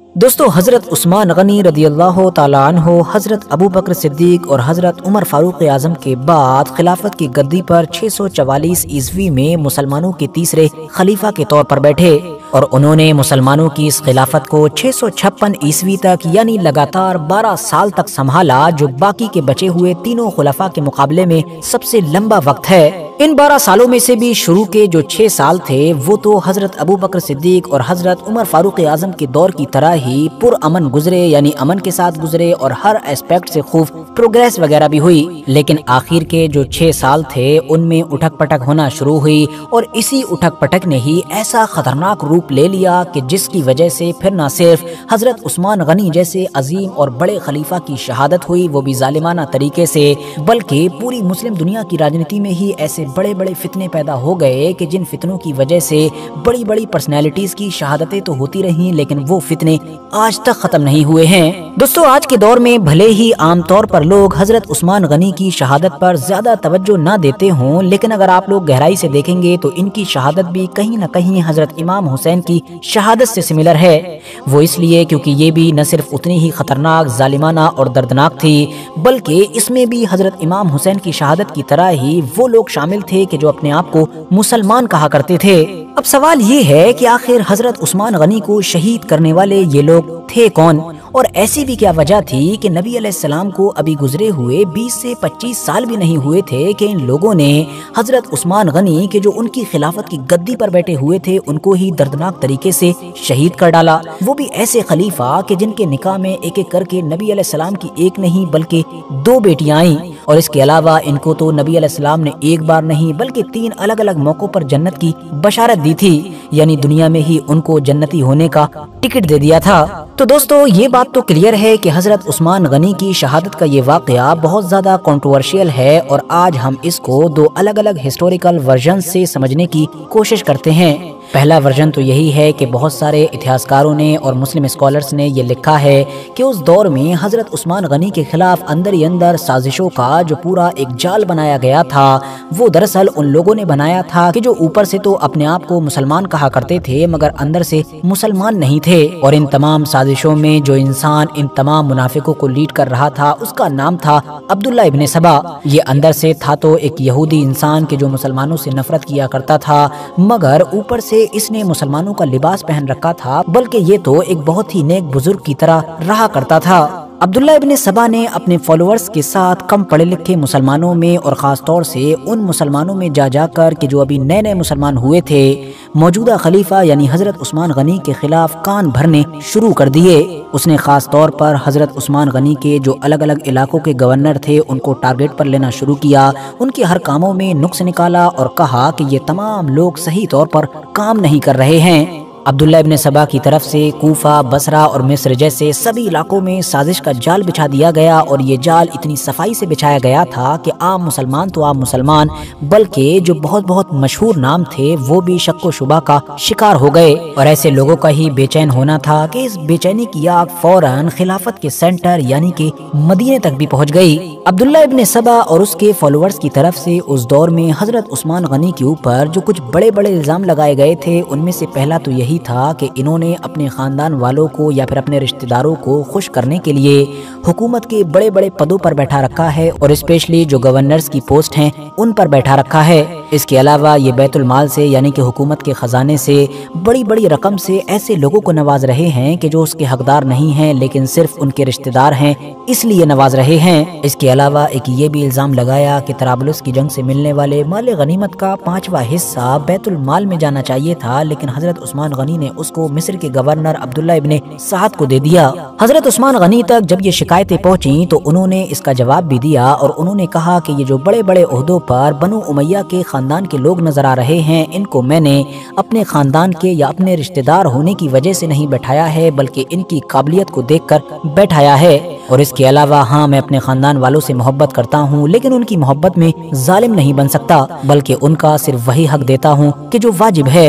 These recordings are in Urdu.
دوستو حضرت عثمان غنی رضی اللہ تعالیٰ عنہ، حضرت ابو بکر صدیق اور حضرت عمر فاروق اعظم کے بعد خلافت کی گدی پر 644 عیسوی میں مسلمانوں کے تیسرے خلیفہ کے طور پر بیٹھے اور انہوں نے مسلمانوں کی اس خلافت کو 656 عیسوی تک یعنی لگاتار 12 سال تک سنبھالا، جو باقی کے بچے ہوئے تینوں خلفاء کے مقابلے میں سب سے لمبا وقت ہے۔ ان 12 سالوں میں سے بھی شروع کے جو 6 سال تھے وہ تو حضرت ابو بکر صدیق اور حضرت عمر فاروق اعظم کے دور کی طرح ہی پر امن گزرے، یعنی امن کے ساتھ گزرے اور ہر اسپیکٹ سے خوب پروگریس وغیرہ بھی ہوئی۔ لیکن آخر کے جو 6 سال تھے ان میں اٹھک پٹک ہونا شروع ہوئی، اور اسی اٹھک پٹک نے ہی ایسا خطرناک روپ لے لیا کہ جس کی وجہ سے پھر نہ صرف حضرت عثمان غنی جیسے عظیم اور بڑے خلیفہ کی شہادت ہوئی، وہ بھی ظالمانہ طریقے سے، بلکہ پوری مسلم دنیا کی راجنیتی میں ہی ایسے بڑے بڑے فتنے پیدا ہو گئے کہ جن فتنوں کی وجہ سے بڑی بڑی پرسنالٹیز کی شہادتیں تو ہوتی رہیں، لیکن وہ فتنے آج تک ختم نہیں ہوئے ہیں۔ دوستو آج کے دور میں بھلے ہی عام طور پر لوگ حضرت عثمان غنی کی شہادت پر زیادہ توجہ نہ دیتے ہوں، لیکن اگر آپ لوگ گہرائی سے دیکھیں گے تو ان کی شہادت بھی کہیں نہ کہیں حضرت امام حسین کی شہادت سے سملر ہے۔ وہ اس لیے کیونکہ یہ بھی نہ صرف اتنی ہی خطرناک، ظالمانہ اور دردناک تھی، بلکہ اس میں بھی حضرت امام حسین کی شہادت کی طرح ہی وہ لوگ شامل تھے کہ جو اپنے آپ کو مسلمان کہا کرتے تھے۔ اب سوال یہ ہے کہ آخر حضرت عثمان غنی کو شہید کرنے والے یہ لوگ تھے کون، اور ایسی بھی کیا وجہ تھی کہ نبی علیہ السلام کو ابھی گزرے ہوئے 20 سے 25 سال بھی نہیں ہوئے تھے کہ ان لوگوں نے حضرت عثمان غنی کے جو ان کی خلافت کی گدی پر بیٹھے ہوئے تھے ان کو ہی دردناک طریقے سے شہید کر ڈالا، وہ بھی ایسے خلیفہ کہ جن کے نکاح میں ایک ایک کر کے نبی علیہ السلام کی ایک نہیں بلکہ 2 بیٹیاں آئیں، اور اس کے علاوہ ان کو تو نبی علیہ السلام نے ایک بار نہیں بلکہ 3 الگ الگ موقعوں پر جنت کی بشارت دی تھی، یعنی دنیا میں ہی ان کو جنتی ہونے کا ٹکٹ دے دیا تھا۔ تو دوستو یہ بات تو کلیئر ہے کہ حضرت عثمان غنی کی شہادت کا یہ واقعہ بہت زیادہ کنٹروورشیل ہے، اور آج ہم اس کو 2 الگ الگ ہسٹوریکل ورژن سے سمجھنے کی کوشش کرتے ہیں۔ پہلا ورژن تو یہی ہے کہ بہت سارے اتہاسکاروں نے اور مسلم اسکالرز نے یہ لکھا ہے کہ اس دور میں حضرت عثمان غنی کے خلاف اندر ہی اندر سازشوں کا جو پورا ایک جال بنایا گیا تھا، وہ دراصل ان لوگوں نے بنایا تھا کہ جو اوپر سے تو اپنے آپ کو مسلمان کہا کرتے تھے مگر اندر سے مسلمان نہیں تھے، اور ان تمام سازشوں میں جو انسان ان تمام منافقوں کو لیڈ کر رہا تھا اس کا نام تھا عبداللہ ابن سبا۔ یہ اندر سے تھا تو ایک یہودی انسان کہ جو مسلمانوں سے نفرت کیا کرتا تھا، مگر اوپر سے اس نے مسلمانوں کا لباس پہن رکھا تھا، بلکہ یہ تو ایک بہت ہی نیک بزرگ کی طرح رہا کرتا تھا۔ عبداللہ ابن سبا نے اپنے فالوورز کے ساتھ کم پڑھے لکھے مسلمانوں میں اور خاص طور سے ان مسلمانوں میں جا کر کہ جو ابھی نئے مسلمان ہوئے تھے، موجودہ خلیفہ یعنی حضرت عثمان غنی کے خلاف کان بھرنے شروع کر دیے۔ اس نے خاص طور پر حضرت عثمان غنی کے جو الگ الگ علاقوں کے گورنر تھے ان کو ٹارگٹ پر لینا شروع کیا، ان کے ہر کاموں میں نقص نکالا اور کہا کہ یہ تمام لوگ صحیح طور پر کام نہیں کر رہے ہیں۔ عبداللہ ابن سبا کی طرف سے کوفہ، بصرہ اور مصر جیسے سبھی علاقوں میں سازش کا جال بچھا دیا گیا، اور یہ جال اتنی صفائی سے بچھایا گیا تھا کہ عام مسلمان تو عام مسلمان بلکہ جو بہت مشہور نام تھے وہ بھی شک و شبہ کا شکار ہو گئے، اور ایسے لوگوں کا ہی بے چین ہونا تھا کہ اس بے چینی کی آگ فوراً خلافت کے سینٹر یعنی کہ مدینے تک بھی پہنچ گئی۔ عبداللہ ابن سبا اور اس کے فالوورز کی طرف سے اس دور میں حضرت عثمان غنی کے اوپر جو کچھ بڑے الزام لگائے گئے تھے، ان میں سے پہلا تو یہی تھا کہ انہوں نے اپنے خاندان والوں کو یا پھر اپنے رشتہ داروں کو خوش کرنے کے لیے حکومت کے بڑے پدوں پر بیٹھا رکھا ہے، اور اسپیشلی جو گورنرز کی پوسٹ ہیں ان پر بیٹھا رکھا ہے۔ اس کے علاوہ یہ بیت المال سے یعنی کہ حکومت کے خزانے سے بڑی رقم سے ایسے لوگوں کو نواز رہے ہیں کہ جو اس کے حقدار نہیں ہیں لیکن صرف ان کے رشتہ دار ہیں، اس لیے نواز رہے ہیں۔ اس کے علاوہ ایک یہ بھی الزام لگایا کہ طرابلس کی جنگ سے ملنے والے مال غنیمت کا 5واں حصہ بیت المال میں جانا چاہیے تھا، لیکن حضرت عثمان غنی نے اس کو مصر کے گورنر عبداللہ ابن سعد کو دے دیا۔ حضرت عثمان غنی تک جب یہ شکایتیں پہنچیں تو انہوں نے اس کا جواب بھی دیا، اور انہوں نے کہا کہ یہ جو بڑے عہدوں پر بنو امیہ کے خاندان کے لوگ نظر آ رہے ہیں، ان کو میں نے اپنے خاندان کے یا اپنے رشتہ دار ہونے کی وجہ سے نہیں بیٹھایا ہے بلکہ ان کی قابلیت کو دیکھ کر بیٹھایا ہے، اور اس کے علاوہ ہاں میں اپنے خاندان والوں سے محبت کرتا ہوں لیکن ان کی محبت میں ظالم نہیں بن سکتا، بلکہ ان کا صرف وہی حق دیتا ہوں کہ جو واجب ہے،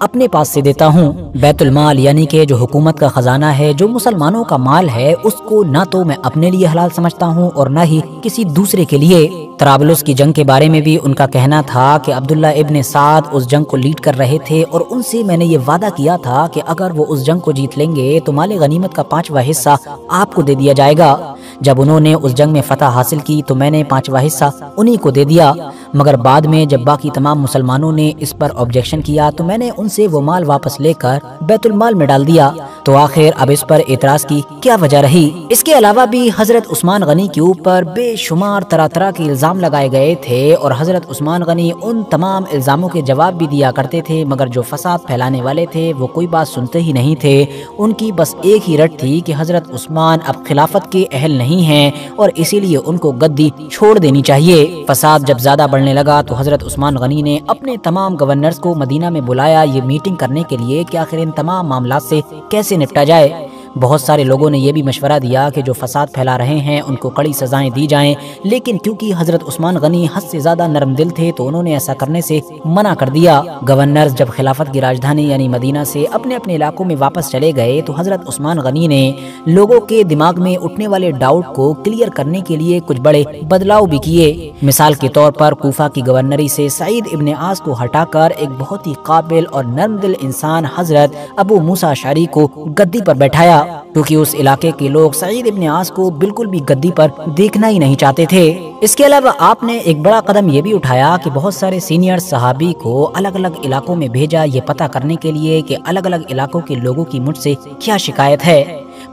اپنے پاس سے دیتا ہوں۔ بیت المال یعنی کہ جو حکومت کا خزانہ ہے، جو مسلمانوں کا مال ہے، اس کو نہ تو میں اپنے لیے حلال سمجھتا ہوں اور نہ ہی کسی دوسرے کے لیے۔ طرابلس کی جنگ کے بارے میں بھی ان کا کہنا تھا کہ عبداللہ ابن سعد اس جنگ کو لیڈ کر رہے تھے اور ان سے میں نے یہ وعدہ کیا تھا کہ اگر وہ اس جنگ کو جیت لیں گے تو مال غنیمت کا 5واں حصہ آپ کو دے دیا جائے گا۔ جب انہوں نے اس جنگ میں فتح حاصل کی تو میں نے 5واں حصہ انہی کو دے دیا، مگر بعد میں جب باقی تمام مسلمانوں نے اس پر آبجیکشن کیا تو میں نے ان سے وہ مال واپس لے کر بیت المال میں ڈال دیا۔ تو آخر اب اس پر اعتراض کی کیا وجہ رہی؟ اس کے علاوہ بھی حضرت عثمان غنی کے اوپر بے شمار طرح طرح کے الزام لگائے گئے تھے اور حضرت عثمان غنی ان تمام الزاموں کے جواب بھی دیا کرتے تھے، مگر جو فساد پھیلانے والے تھے وہ کوئی بات سنتے ہی نہیں تھے۔ ان کی بس ایک ہی رٹ تھی کہ حضرت عثمان اب خلافت کے اہل نہیں ہیں اور اسی لیے ان کو گدی چھوڑ دینی چاہیے۔ فساد جب زیادہ بڑھنے لگا تو حضرت عثمان غنی نے اپنے تمام گورنرز کو مدینہ میں بلایا یہ میٹنگ کرنے کے لیے کہ آخر ان تمام معاملات سے کیسے نپٹا جائے۔ بہت سارے لوگوں نے یہ بھی مشورہ دیا کہ جو فساد پھیلا رہے ہیں ان کو کڑی سزائیں دی جائیں، لیکن کیونکہ حضرت عثمان غنی حد سے زیادہ نرم دل تھے تو انہوں نے ایسا کرنے سے منع کر دیا۔ گورنرز جب خلافت کی راجدھانی یعنی مدینہ سے اپنے اپنے علاقوں میں واپس چلے گئے تو حضرت عثمان غنی نے لوگوں کے دماغ میں اٹھنے والے ڈاؤٹ کو کلیئر کرنے کے لیے کچھ بڑے بدلاؤ بھی کیے۔ مثال کے طور پر کوفہ کی گورنری سے سعید ابن عاص کو ہٹا کر ایک بہت ہی قابل اور نرم دل انسان حضرت ابو موسیٰ اشعری کو گدی پر بیٹھایا، کیونکہ اس علاقے کے لوگ سعید ابن عاص کو بالکل بھی گدی پر دیکھنا ہی نہیں چاہتے تھے۔ اس کے علاوہ آپ نے ایک بڑا قدم یہ بھی اٹھایا کہ بہت سارے سینئر صحابی کو الگ الگ علاقوں میں بھیجا یہ پتہ کرنے کے لیے کہ الگ الگ علاقوں کے لوگوں کی مجھ سے کیا شکایت ہے۔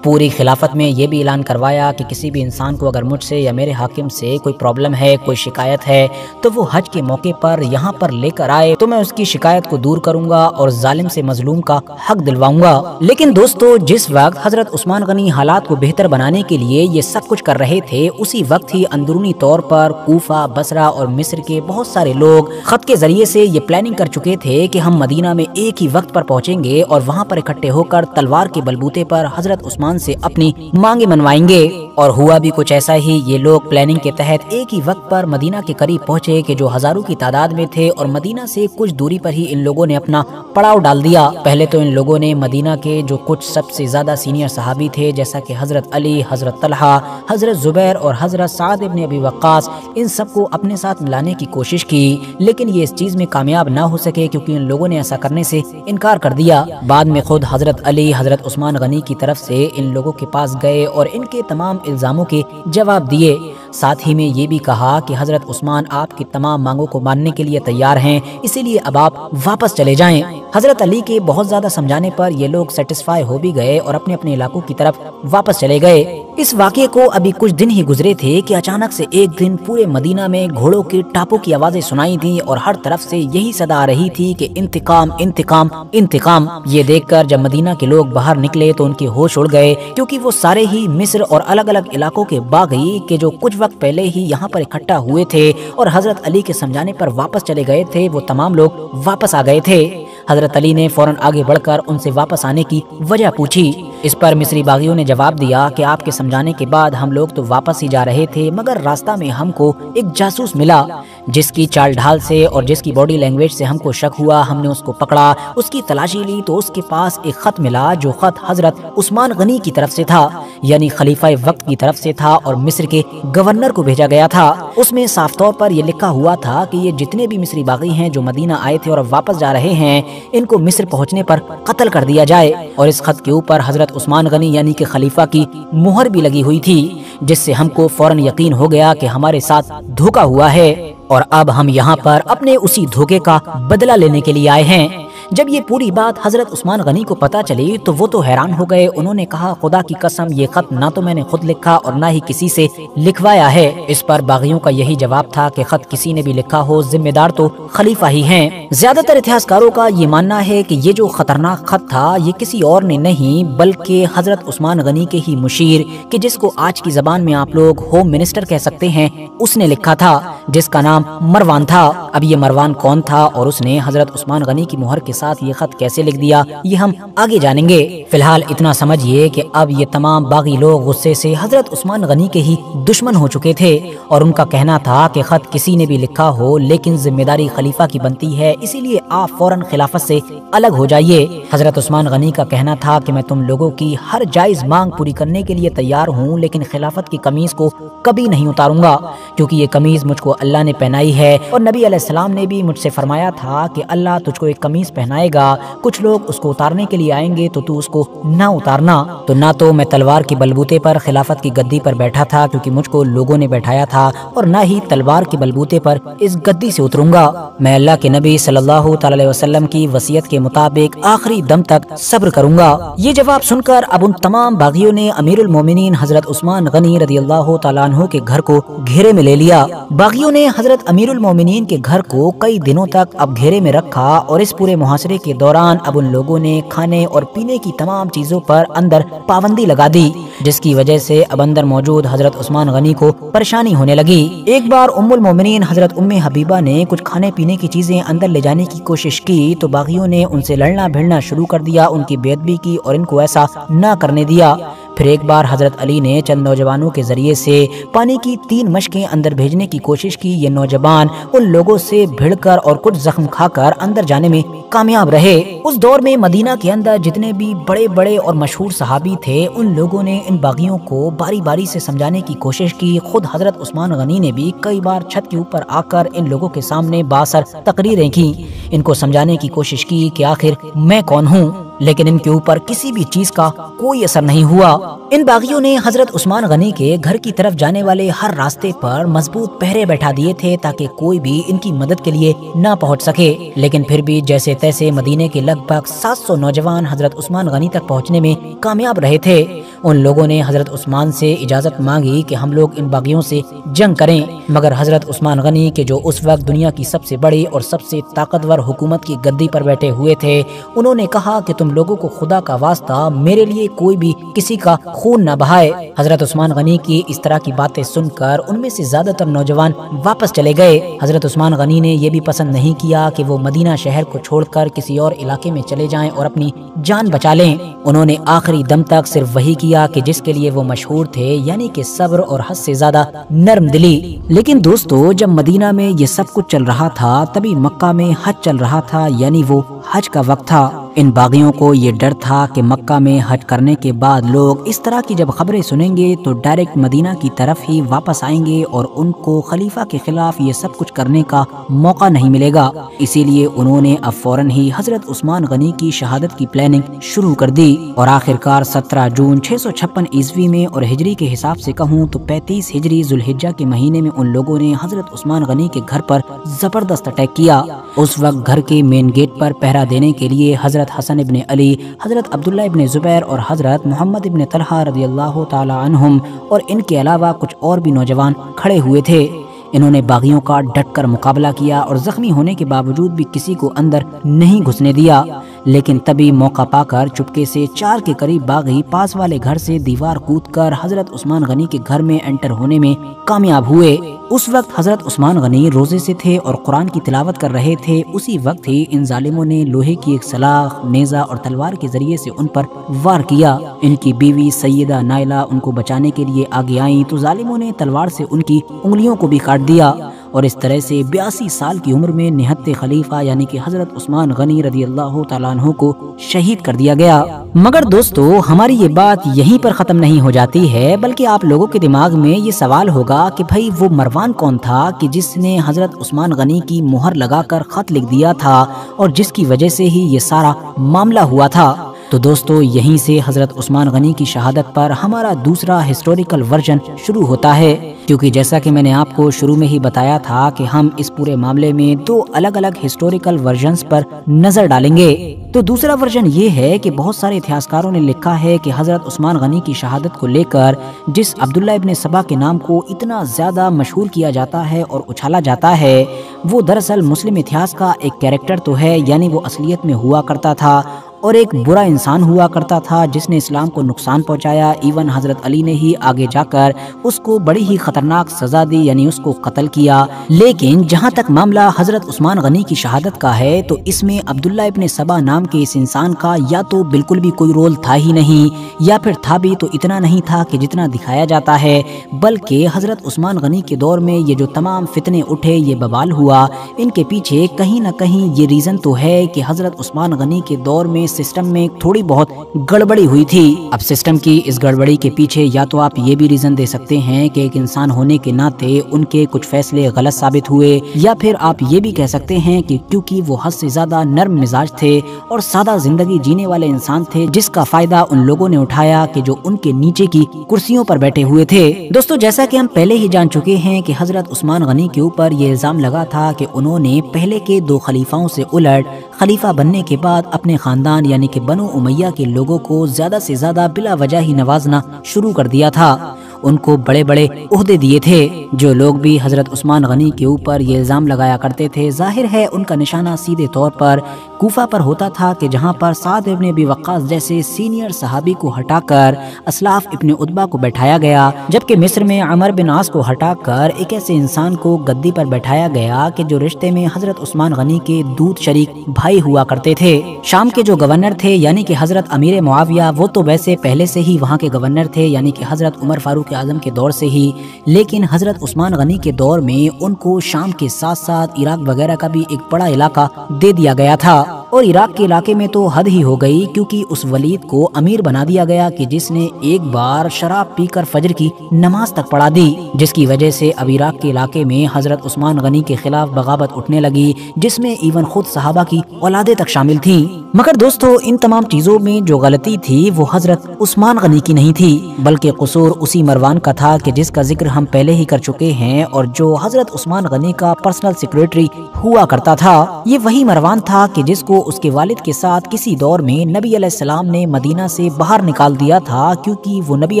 پوری خلافت میں یہ بھی اعلان کروایا کہ کسی بھی انسان کو اگر مجھ سے یا میرے حاکم سے کوئی پرابلم ہے، کوئی شکایت ہے تو وہ حج کے موقع پر یہاں پر لے کر آئے تو میں اس کی شکایت کو دور کروں گا اور ظالم سے مظلوم کا حق دلواؤں گا۔ لیکن دوستو، جس وقت حضرت عثمان غنی حالات کو بہتر بنانے کے لیے یہ سب کچھ کر رہے تھے، اسی وقت ہی اندرونی طور پر کوفہ، بصرہ اور مصر کے بہت سارے لوگ خط کے ذریعے سے یہ پلاننگ کر چکے تھے کہ ہم مدینہ میں ایک ہی وقت پر پہنچیں گے اور وہاں پر اکٹھے ہو کر تلوار کے بلبوتے پر حضرت عثمان سے اپنی مانگیں منوائیں گے۔ اور ہوا بھی کچھ ایسا ہی، یہ لوگ پلاننگ کے تحت ایک ہی وقت پر مدینہ کے قریب پہنچے کہ جو ہزاروں کی تعداد میں تھے اور مدینہ سے کچھ دوری پر ہی ان لوگوں نے اپنا پڑاؤ ڈال دیا۔ پہلے تو ان لوگوں نے مدینہ کے جو کچھ سب سے زیادہ سینئر صحابی تھے جیسا کہ حضرت علی، حضرت طلحہ، حضرت زبیر اور حضرت سعد ابن ابی وقاص، ان سب کو اپنے ساتھ ملانے کی کوشش کی، لیکن یہ اس چیز میں کامیاب نہ ہو سکے کیونکہ ان لوگوں نے ایسا کرنے سے انکار کر دیا۔ بعد میں خود حضرت علی حضرت عثمان غنی کی طرف سے ان لوگوں کے پاس گئے اور ان کے تمام الزاموں کے جواب دیے، ساتھ ہی میں یہ بھی کہا کہ حضرت عثمان آپ کی تمام مانگوں کو ماننے کے لیے تیار ہیں، اسی لیے اب آپ واپس چلے جائیں۔ حضرت علی کے بہت زیادہ سمجھانے پر یہ لوگ سیٹسفائی ہو بھی گئے اور اپنے اپنے علاقوں کی طرف واپس چلے گئے۔ اس واقعے کو ابھی کچھ دن ہی گزرے تھے کہ اچانک سے ایک دن پورے مدینہ میں گھوڑوں کے ٹاپوں کی آوازیں سنائی دیں اور ہر طرف سے یہی صدا آ رہی تھی کہ انتقام انتقام انتقام۔ یہ دیکھ کر جب مدینہ کے لوگ باہر نکلے تو ان کے ہوش اڑ گئے، کیونکہ وہ سارے ہی مصر اور الگ الگ علاقوں کے باغی کہ جو کچھ وقت پہلے ہی یہاں پر اکٹھا ہوئے تھے اور حضرت علی کے سمجھانے پر واپس چلے گئے تھے، وہ تمام لوگ واپس آ گئے تھے۔ حضرت علی نے فوراً آگے بڑھ کر ان سے واپس آنے کی وجہ پوچھی۔ اس پر مصری باغیوں نے جواب دیا کہ آپ کے سمجھانے کے بعد ہم لوگ تو واپس ہی جا رہے تھے، مگر راستہ میں ہم کو ایک جاسوس ملا جس کی چال ڈھال سے اور جس کی باڈی لینگویج سے ہم کو شک ہوا۔ ہم نے اس کو پکڑا، اس کی تلاشی لی تو اس کے پاس ایک خط ملا جو خط حضرت عثمان غنی کی طرف سے تھا، یعنی خلیفہ وقت کی طرف سے تھا اور مصر کے گورنر کو بھیجا گیا تھا۔ اس میں صاف طور پر یہ لکھا ہوا تھا کہ یہ جتنے بھی مصری باغی ہیں جو مدینہ آئے تھے اور اب واپس جا رہے ہیں، ان کو مصر پہنچنے پر قتل کر دیا جائے، اور اس خط کے اوپر حضرت عثمان غنی یعنی کہ خلیفہ کی مہر بھی لگی ہوئی تھی، جس سے ہم کو فوراً یقین ہو گیا کہ ہمارے ساتھ دھوکا ہوا ہے اور اب ہم یہاں پر اپنے اسی دھوکے کا بدلہ لینے کے لیے آئے ہیں۔ جب یہ پوری بات حضرت عثمان غنی کو پتہ چلی تو وہ تو حیران ہو گئے۔ انہوں نے کہا، خدا کی قسم یہ خط نہ تو میں نے خود لکھا اور نہ ہی کسی سے لکھوایا ہے۔ اس پر باغیوں کا یہی جواب تھا کہ خط کسی نے بھی لکھا ہو، ذمہ دار تو خلیفہ ہی ہیں۔ زیادہ تر اتہاسکاروں کا یہ ماننا ہے کہ یہ جو خطرناک خط تھا یہ کسی اور نے نہیں بلکہ حضرت عثمان غنی کے ہی مشیر، کہ جس کو آج کی زبان میں آپ لوگ ہوم منسٹر کہہ سکتے ہیں، اس نے لکھا تھا، جس کا نام مروان تھا۔ اب یہ مروان کون تھا اور اس نے حضرت عثمان غنی کی مہر کے ساتھ یہ خط کیسے لکھ دیا یہ ہم آگے جانیں گے۔ فی الحال اتنا سمجھیے کہ اب یہ تمام باغی لوگ غصے سے حضرت عثمان غنی کے ہی دشمن ہو چکے تھے، اور ان کا کہنا تھا کہ خط کسی نے بھی لکھا ہو لیکن ذمہ داری خلیفہ کی بنتی ہے، اسی لیے آپ فوراً خلافت سے الگ ہو جائیے۔ حضرت عثمان غنی کا کہنا تھا کہ میں تم لوگوں کی ہر جائز مانگ پوری کرنے کے لیے تیار ہوں، لیکن خلافت کی قمیض کو کبھی نہیں اتاروں گا، کیونکہ یہ قمیض مجھ کو اللہ نے پہنائی ہے، اور نبی علیہ السلام نے بھی مجھ سے فرمایا تھا کہ اللہ تجھ کو ایک قمیض پہنائے گا، کچھ لوگ اس کو اتارنے کے لیے آئیں گے تو اس کو نہ اتارنا۔ تو نہ تو میں تلوار کے بلبوتے پر خلافت کی گدی پر بیٹھا تھا کیونکہ مجھ کو لوگوں نے بیٹھایا تھا، اور نہ ہی تلوار کے بلبوتے پر اس گدی سے اتروں گا۔ میں اللہ کے نبی صلی اللہ تعالی علیہ وسلم کی وصیت کے مطابق آخری دم تک صبر کروں گا۔ یہ جواب سن کر اب ان تمام باغیوں نے امیر المومنین حضرت عثمان غنی رضی اللہ تعالیٰ عنہ کے گھر کو گھیرے میں لے لیا۔ باغیوں نے حضرت امیر المومنین کے گھر کو کئی دنوں تک اب گھیرے میں رکھا، اور اس پورے محاصرے کے دوران اب ان لوگوں نے کھانے اور پینے کی تمام چیزوں پر اندر پابندی لگا دی، جس کی وجہ سے اب اندر موجود حضرت عثمان غنی کو پریشانی ہونے لگی۔ ایک بار ام المومنین حضرت ام حبیبہ نے کچھ کھانے پینے کی چیزیں اندر لے جانے کی کوشش کی تو باغیوں نے ان سے لڑنا بھیڑنا شروع کر دیا، ان کی بے ادبی کی اور ان کو ایسا نہ کرنے دیا۔ پھر ایک بار حضرت علی نے چند نوجوانوں کے ذریعے سے پانی کی 3 مشکیں اندر بھیجنے کی کوشش کی۔ یہ نوجوان ان لوگوں سے بھیڑ کر اور کچھ زخم کھا کر اندر جانے میں کامیاب رہے۔ اس دور میں مدینہ کے اندر جتنے بھی بڑے بڑے اور مشہور صحابی تھے، ان لوگوں نے ان باغیوں کو باری باری سے سمجھانے کی کوشش کی۔ خود حضرت عثمان غنی نے بھی کئی بار چھت کے اوپر آ کر ان لوگوں کے سامنے بااثر تقریریں کی، ان کو سمجھانے کی کوشش کی کہ آخر میں کون ہوں، لیکن ان کے اوپر کسی بھی چیز کا کوئی اثر نہیں ہوا۔ ان باغیوں نے حضرت عثمان غنی کے گھر کی طرف جانے والے ہر راستے پر مضبوط پہرے بیٹھا دیے تھے تاکہ کوئی بھی ان کی مدد کے لیے نہ پہنچ سکے، لیکن پھر بھی جیسے تیسے مدینے کے لگ بھگ 700 نوجوان حضرت عثمان غنی تک پہنچنے میں کامیاب رہے تھے۔ ان لوگوں نے حضرت عثمان سے اجازت مانگی کہ ہم لوگ ان باغیوں سے جنگ کریں، مگر حضرت عثمان غنی کے جو اس وقت دنیا کی سب سے بڑی اور سب سے طاقتور حکومت کی گدی پر بیٹھے ہوئے تھے، انہوں نے کہا کہ تم لوگوں کو خدا کا واسطہ میرے لیے کوئی بھی کسی کا خون نہ بہائے۔ حضرت عثمان غنی کی اس طرح کی باتیں سن کر ان میں سے زیادہ تر نوجوان واپس چلے گئے۔ حضرت عثمان غنی نے یہ بھی پسند نہیں کیا کہ وہ مدینہ شہر کو چھوڑ کر کسی اور علاقے میں چلے جائیں اور اپنی جان بچا لیں۔ انہوں نے آخری دم تک صرف وہی کیا کہ جس کے لیے وہ مشہور تھے، یعنی کہ صبر اور حد سے زیادہ نرم دلی۔ لیکن دوستو، جب مدینہ میں یہ سب کچھ چل رہا تھا تبھی مکہ میں حج چل رہا تھا، یعنی وہ حج کا وقت تھا۔ ان باغیوں کو یہ ڈر تھا کہ مکہ میں حج کرنے کے بعد لوگ اس طرح کی جب خبریں سنیں گے تو ڈائریکٹ مدینہ کی طرف ہی واپس آئیں گے اور ان کو خلیفہ کے خلاف یہ سب کچھ کرنے کا موقع نہیں ملے گا۔ اسی لیے انہوں نے اب فوراً ہی حضرت عثمان غنی کی شہادت کی پلاننگ شروع کر دی، اور آخرکار 17 جون 656 عیسوی میں اور ہجری کے حساب سے کہوں تو 35 ہجری ذوالحجہ کے مہینے میں ان لوگوں نے حضرت عثمان غنی کے گھر پر زبردست اٹیک کیا۔ اس وقت گھر کے مین گیٹ پر پہرا دینے کے لیے حضرت حسن ابن علی، حضرت عبداللہ ابن زبیر اور حضرت محمد ابن طلحہ رضی اللہ تعالی عنہم اور ان کے علاوہ کچھ اور بھی نوجوان کھڑے ہوئے تھے۔ انہوں نے باغیوں کا ڈٹ کر مقابلہ کیا اور زخمی ہونے کے باوجود بھی کسی کو اندر نہیں گھسنے دیا، لیکن تبھی موقع پا کر چپکے سے 4 کے قریب باغی پاس والے گھر سے دیوار کود کر حضرت عثمان غنی کے گھر میں انٹر ہونے میں کامیاب ہوئے۔ اس وقت حضرت عثمان غنی روزے سے تھے اور قرآن کی تلاوت کر رہے تھے۔ اسی وقت ہی ان ظالموں نے لوہے کی ایک سلاخ، نیزہ اور تلوار کے ذریعے سے ان پر وار کیا۔ ان کی بیوی سیدہ نائلہ ان کو بچانے کے لیے آگے آئیں تو ظالموں نے تلوار سے ان کی انگلیوں کو بھی کاٹ دیا، اور اس طرح سے 82 سال کی عمر میں نہتے خلیفہ یعنی کہ حضرت عثمان غنی رضی اللہ تعالیٰ عنہ کو شہید کر دیا گیا۔ مگر دوستو، ہماری یہ بات یہیں پر ختم نہیں ہو جاتی ہے، بلکہ آپ لوگوں کے دماغ میں یہ سوال ہوگا کہ بھائی وہ مروان کون تھا کہ جس نے حضرت عثمان غنی کی مہر لگا کر خط لکھ دیا تھا اور جس کی وجہ سے ہی یہ سارا معاملہ ہوا تھا؟ تو دوستو، یہیں سے حضرت عثمان غنی کی شہادت پر ہمارا دوسرا ہسٹوریکل ورژن شروع ہوتا ہے، کیونکہ جیسا کہ میں نے آپ کو شروع میں ہی بتایا تھا کہ ہم اس پورے معاملے میں 2 الگ الگ ہسٹوریکل ورژنز پر نظر ڈالیں گے۔ تو دوسرا ورژن یہ ہے کہ بہت سارے اتہاسکاروں نے لکھا ہے کہ حضرت عثمان غنی کی شہادت کو لے کر جس عبداللہ ابن سبا کے نام کو اتنا زیادہ مشہور کیا جاتا ہے اور اچھالا جاتا ہے، وہ دراصل مسلم اتہاس کا ایک کیریکٹر تو ہے، یعنی وہ اصلیت میں ہوا کرتا تھا اور ایک برا انسان ہوا کرتا تھا جس نے اسلام کو نقصان پہنچایا۔ ایون حضرت علی نے ہی آگے جا کر اس کو بڑی ہی خطرناک سزا دی، یعنی اس کو قتل کیا۔ لیکن جہاں تک معاملہ حضرت عثمان غنی کی شہادت کا ہے تو اس میں عبداللہ ابن سبا نام کے اس انسان کا یا تو بالکل بھی کوئی رول تھا ہی نہیں، یا پھر تھا بھی تو اتنا نہیں تھا کہ جتنا دکھایا جاتا ہے، بلکہ حضرت عثمان غنی کے دور میں یہ جو تمام فتنے اٹھے، یہ بوال ہوا، ان کے پیچھے کہیں نہ کہیں یہ ریزن تو ہے کہ حضرت عثمان غنی کے دور میں سسٹم میں تھوڑی بہت گڑبڑی ہوئی تھی۔ اب سسٹم کی اس گڑبڑی کے پیچھے یا تو آپ یہ بھی ریزن دے سکتے ہیں کہ ایک انسان ہونے کے ناطے ان کے کچھ فیصلے غلط ثابت ہوئے، یا پھر آپ یہ بھی کہہ سکتے ہیں کہ کیونکہ وہ حد سے زیادہ نرم مزاج تھے اور سادہ زندگی جینے والے انسان تھے، جس کا فائدہ ان لوگوں نے اٹھایا کہ جو ان کے نیچے کی کرسیوں پر بیٹھے ہوئے تھے۔ دوستو، جیسا کہ ہم پہلے ہی جان چکے ہیں کہ حضرت عثمان غنی کے اوپر یہ الزام لگا تھا کہ انہوں نے پہلے کے 2 خلیفاؤں سے الٹ خلیفہ بننے کے بعد اپنے خاندان یعنی کہ بنو امیہ کے لوگوں کو زیادہ سے زیادہ بلا وجہ ہی نوازنا شروع کر دیا تھا، ان کو بڑے بڑے عہدے دیے تھے۔ جو لوگ بھی حضرت عثمان غنی کے اوپر یہ الزام لگایا کرتے تھے، ظاہر ہے ان کا نشانہ سیدھے طور پر کوفہ پر ہوتا تھا کہ جہاں پر سعد ابن ابی وقاص جیسے سینئر صحابی کو ہٹا کر اسلاف ابن عتبہ کو بیٹھایا گیا، جبکہ مصر میں عمر بن عاص کو ہٹا کر ایک ایسے انسان کو گدی پر بیٹھایا گیا کہ جو رشتے میں حضرت عثمان غنی کے دودھ شریک بھائی ہوا کرتے تھے۔ شام کے جو گورنر تھے یعنی کہ حضرت امیر معاویہ، وہ تو ویسے پہلے سے ہی وہاں کے گورنر تھے یعنی کہ حضرت عمر فاروق اعظم کے دور سے ہی، لیکن حضرت عثمان غنی کے دور میں ان کو شام کے ساتھ ساتھ عراق وغیرہ کا بھی ایک بڑا علاقہ دے دیا گیا تھا، اور عراق کے علاقے میں تو حد ہی ہو گئی، کیونکہ اس ولید کو امیر بنا دیا گیا کہ جس نے ایک بار شراب پی کر فجر کی نماز تک پڑھا دی، جس کی وجہ سے اب عراق کے علاقے میں حضرت عثمان غنی کے خلاف بغاوت اٹھنے لگی، جس میں ایون خود صحابہ کی اولادیں تک شامل تھیں۔ مگر دوستو، ان تمام چیزوں میں جو غلطی تھی وہ حضرت عثمان غنی کی نہیں تھی، بلکہ قصور اسی مروان کا تھا کہ جس کا ذکر ہم پہلے ہی کر چکے ہیں، اور جو حضرت عثمان غنی کا پرسنل سیکریٹری ہوا کرتا تھا۔ یہ وہی مروان تھا کہ جس کو اس کے والد کے ساتھ کسی دور میں نبی علیہ السلام نے مدینہ سے باہر نکال دیا تھا، کیونکہ وہ نبی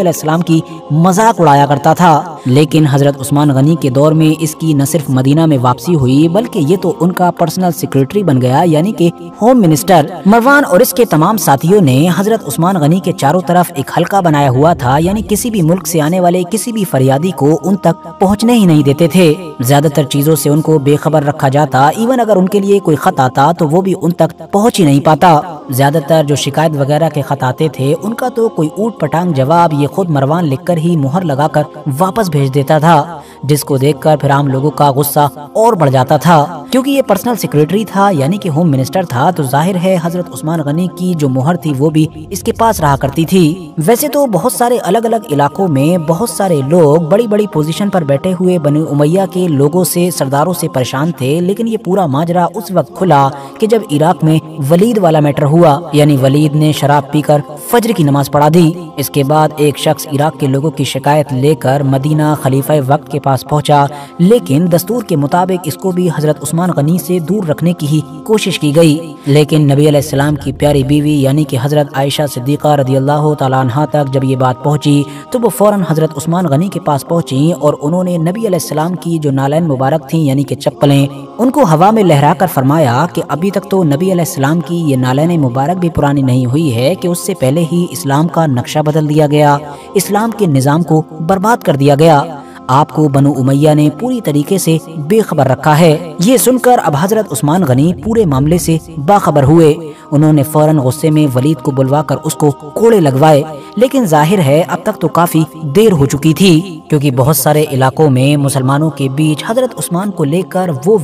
علیہ السلام کی مذاق اڑایا کرتا تھا۔ لیکن حضرت عثمان غنی کے دور میں اس کی نہ صرف مدینہ میں واپسی ہوئی، بلکہ یہ تو ان کا پرسنل سیکریٹری بن گیا، یعنی کہ ہوم منسٹر۔ مروان اور اس کے تمام ساتھیوں نے حضرت عثمان غنی کے چاروں طرف ایک حلقہ بنایا ہوا تھا، یعنی کسی بھی ملک سے آنے والے کسی بھی فریادی کو ان تک پہنچنے ہی نہیں دیتے تھے۔ زیادہ تر چیزوں سے ان کو بے خبر رکھا جاتا، ایون اگر ان کے لیے کوئی خط آتا تو وہ بھی ان تک پہنچ ہی نہیں پاتا۔ زیادہ تر جو شکایت وغیرہ کے خط آتے تھے ان کا تو کوئی اوٹ پٹانگ جواب یہ خود مروان لکھ کر ہی مہر لگا کر واپس بھیج دیتا تھا، جس کو دیکھ کر پھر عام لوگوں کا غصہ اور بڑھ جاتا تھا۔ کیونکہ یہ پرسنل سیکریٹری تھا یعنی کہ ہوم منسٹر تھا، تو ظاہر ہے حضرت عثمان غنی کی جو مہر تھی وہ بھی اس کے پاس رہا کرتی تھی۔ ویسے تو بہت سارے الگ الگ علاقوں میں بہت سارے لوگ بڑی بڑی پوزیشن پر بیٹھے ہوئے بنو امیہ کے لوگوں سے، سرداروں سے پریشان تھے، لیکن یہ پورا ماجرا اس وقت کھلا کہ جب عراق میں ولید والا میٹر ہوا، یعنی ولید نے شراب پی کر فجر کی نماز پڑھا دی۔ اس کے بعد ایک شخص عراق کے لوگوں کی شکایت لے کر مدینہ خلیفہ وقت کے پاس پہنچا، لیکن دستور کے مطابق اس کو بھی حضرت عثمان غنی سے دور رکھنے کی ہی کوشش کی گئی۔ لیکن نبی علیہ السلام کی پیاری بیوی یعنی کہ حضرت عائشہ صدیقہ رضی اللہ تعالیٰ عنہا تک جب یہ بات پہنچی تو وہ فوراً حضرت عثمان غنی کے پاس پہنچی، اور انہوں نے نبی علیہ السلام کی جو نالین مبارک تھیں یعنی کہ چپلیں، ان کو ہوا میں لہرا کر فرمایا کہ ابھی تک تو نبی علیہ السلام کی یہ نالین مبارک بھی پرانی نہیں ہوئی ہے کہ اس سے پہلے ہی اسلام کا نقشہ بدل دیا گیا، اسلام کے نظام کو برباد کر دیا گیا، آپ کو بنو امیہ نے پوری طریقے سے بے خبر رکھا ہے۔ یہ سن کر اب حضرت عثمان غنی پورے معاملے سے باخبر ہوئے، انہوں نے فوراً غصے میں ولید کو بلوا کر اس کو کوڑے لگوائے، لیکن ظاہر ہے اب تک تو کافی دیر ہو چکی تھی، کیونکہ بہت سارے علاقوں میں مسلمانوں کے بیچ حضرت عثمان کو لے کر وہ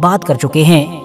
بات کر چکے ہیں۔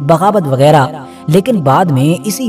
بغاوت وغیرہ۔ لیکن بعد میں اسی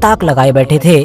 تاک لگائے بیٹھے تھے۔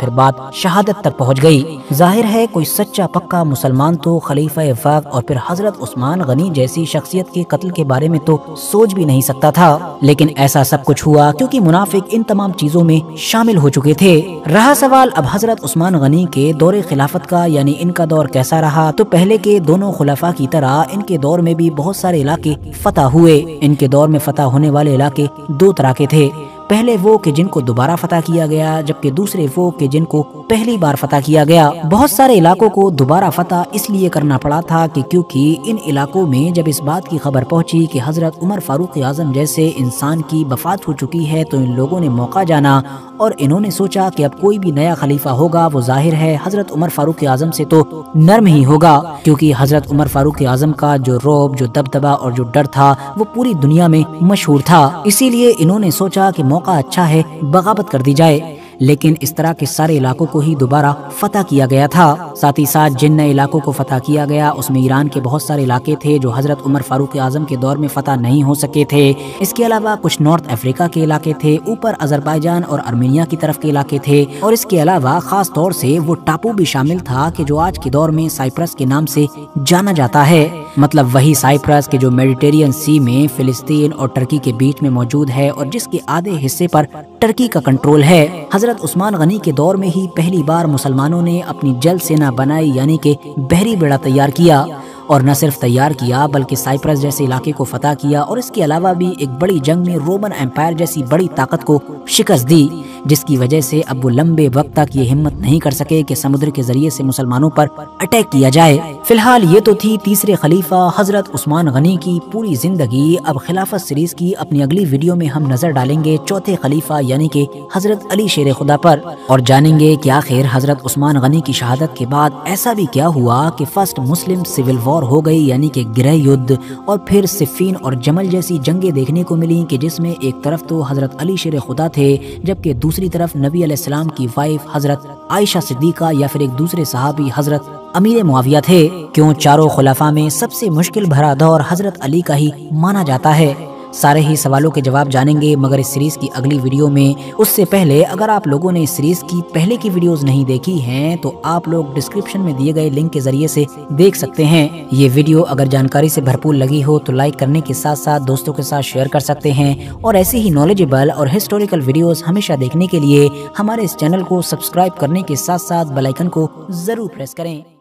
پھر بات شہادت تک پہنچ گئی۔ ظاہر ہے کوئی سچا پکا مسلمان تو خلیفہ وقت اور پھر حضرت عثمان غنی جیسی شخصیت کے قتل کے بارے میں تو سوچ بھی نہیں سکتا تھا، لیکن ایسا سب کچھ ہوا کیونکہ منافق ان تمام چیزوں میں شامل ہو چکے تھے۔ رہا سوال اب حضرت عثمان غنی کے دور خلافت کا، یعنی ان کا دور کیسا رہا، تو پہلے کے دونوں خلفاء کی طرح ان کے دور میں بھی بہت سارے علاقے فتح ہوئے۔ ان کے دور میں فتح ہونے والے علاقے دو طرح کے تھے۔ پہلے وہ کہ جن کو دوبارہ فتح کیا گیا، جبکہ دوسرے وہ کہ جن کو پہلی بار فتح کیا گیا۔ بہت سارے علاقوں کو دوبارہ فتح اس لیے کرنا پڑا تھا کہ کیونکہ ان علاقوں میں جب اس بات کی خبر پہنچی کہ حضرت عمر فاروق اعظم جیسے انسان کی وفات ہو چکی ہے، تو ان لوگوں نے موقع جانا اور انہوں نے سوچا کہ اب کوئی بھی نیا خلیفہ ہوگا وہ ظاہر ہے حضرت عمر فاروق اعظم سے تو نرم ہی ہوگا، کیونکہ حضرت عمر فاروق اعظم کا جو رعب، جو دبدبہ اور جو ڈر تھا وہ پوری دنیا میں مشہور تھا۔ اسی لیے انہوں نے سوچا کہ موقع اچھا ہے، بغاوت کر دی جائے۔ لیکن اس طرح کے سارے علاقوں کو ہی دوبارہ فتح کیا گیا تھا۔ ساتھ ہی ساتھ جن نئے علاقوں کو فتح کیا گیا اس میں ایران کے بہت سارے علاقے تھے جو حضرت عمر فاروق اعظم کے دور میں فتح نہیں ہو سکے تھے۔ اس کے علاوہ کچھ نارتھ افریقہ کے علاقے تھے، اوپر آذربائیجان اور ارمینیا کی طرف کے علاقے تھے، اور اس کے علاوہ خاص طور سے وہ ٹاپو بھی شامل تھا کہ جو آج کے دور میں سائپرس کے نام سے جانا جاتا ہے، مطلب وہی سائپرس کہ جو میڈیٹرین سی میں فلسطین اور ترکی کے بیچ میں موجود ہے اور جس کے آدھے حصے پر ترکی کا کنٹرول ہے۔ حضرت عثمان غنی کے دور میں ہی پہلی بار مسلمانوں نے اپنی جل سینا بنائی، یعنی کہ بحری بیڑا تیار کیا، اور نہ صرف تیار کیا بلکہ سائپرس جیسے علاقے کو فتح کیا، اور اس کے علاوہ بھی ایک بڑی جنگ میں رومن امپائر جیسی بڑی طاقت کو شکست دی، جس کی وجہ سے اب وہ لمبے وقت تک یہ ہمت نہیں کر سکے کہ سمندر کے ذریعے سے مسلمانوں پر اٹیک کیا جائے۔ فی الحال یہ تو تھی تیسرے خلیفہ حضرت عثمان غنی کی پوری زندگی۔ اب خلافت سیریز کی اپنی اگلی ویڈیو میں ہم نظر ڈالیں گے چوتھے خلیفہ یعنی کہ حضرت علی شیر خدا پر، اور جانیں گے کہ آخر حضرت عثمان غنی کی شہادت کے بعد ایسا بھی کیا ہوا کہ فرسٹ مسلم سول وار ہو گئی، یعنی کہ گرہ یدھ، اور پھر صفین اور جمل جیسی جنگیں دیکھنے کو ملی کہ جس میں ایک طرف تو حضرت علی شیر خدا تھے، جبکہ دوسری طرف نبی علیہ السلام کی وائف حضرت عائشہ صدیقہ یا پھر ایک دوسرے صحابی حضرت امیر معاویہ تھے۔ کیوں چاروں خلفاء میں سب سے مشکل بھرا دور حضرت علی کا ہی مانا جاتا ہے؟ سارے ہی سوالوں کے جواب جانیں گے مگر اس سیریز کی اگلی ویڈیو میں۔ اس سے پہلے اگر آپ لوگوں نے اس سیریز کی پہلے کی ویڈیوز نہیں دیکھی ہیں تو آپ لوگ ڈسکرپشن میں دیے گئے لنک کے ذریعے سے دیکھ سکتے ہیں۔ یہ ویڈیو اگر جانکاری سے بھرپور لگی ہو تو لائک کرنے کے ساتھ ساتھ دوستوں کے ساتھ شیئر کر سکتے ہیں، اور ایسے ہی نالجبل اور ہسٹوریکل ویڈیوز ہمیشہ دیکھنے کے لیے ہمارے اس چینل کو سبسکرائب کرنے کے ساتھ ساتھ بیل آئیکن کو ضرور پریس کریں۔